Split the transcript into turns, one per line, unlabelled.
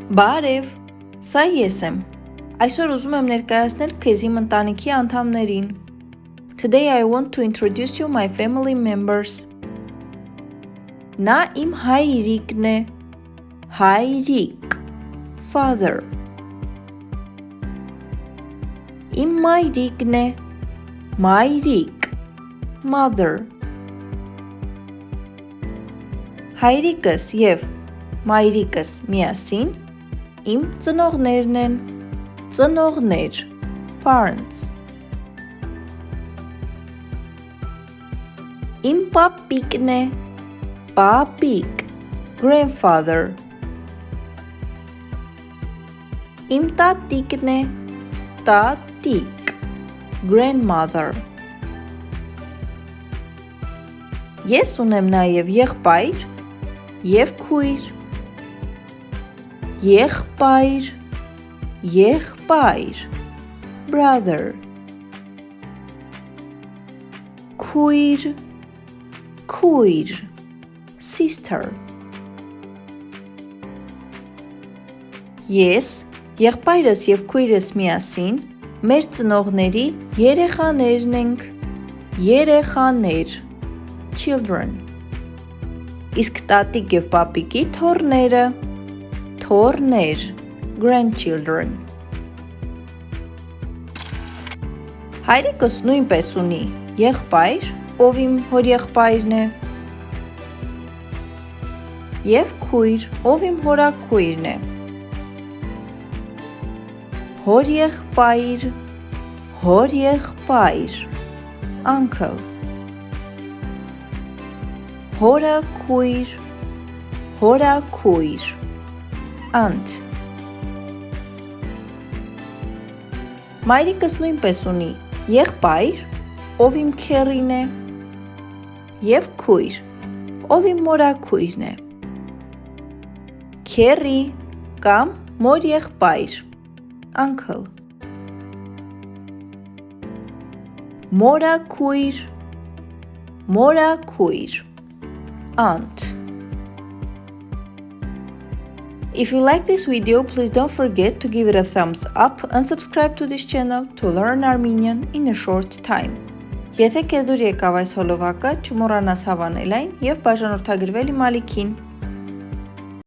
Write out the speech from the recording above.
Բարև, սա ես եմ։ Այսօր ուզում եմ ներկայացնել քեզ իմ ընտանիքի անդամներին։ Today I want to introduce you my family members. Նա իմ հայրիկն է։ Հայրիկ, father. Իմ մայրիկն է։ Մայրիկ, mother. Հայրիկս և մայրիկս միասին իմ ծնողներն են, ծնողներ, parents. Իմ պապիկն է, պապիկ, grandfather. Իմ տատիկն է, տատիկ, grandmother. Ես ունեմ նաև եղբայր և քույր, եղբայր, եղբայր, brother. Քույր, քույր, sister. Ես, եղբայրս և քույրս միասին մեր ծնողների երեխաներն ենք, երեխաներ, children. Իսկ տատիկ և պապիկի թոռները, թոռներ, grandchildren. Հայրիկս նույնպես ունի եղբայր, ով իմ հորեղբայրն է, և քույր, ով իմ հորաքույրն է, հորեղբայր, հորեղբայր, uncle, հորաքույր, հորաքույր, aunt. Մայրիկս նույնպես ունի եղբայր, ով իմ քեռին է, և քույր, ով իմ մորաքույրն է, քեռի կամ մորեղբայր, uncle. Մորաքույր, մորաքույր, aunt. If you like this video, please don't forget to give it a thumbs up and subscribe to this channel to learn Armenian in a short time. Եթե քեզ դուր եկավ այս հոլովակը, չմոռանաս հավանել այն և բաժանորդագրվել իմ ալիքին։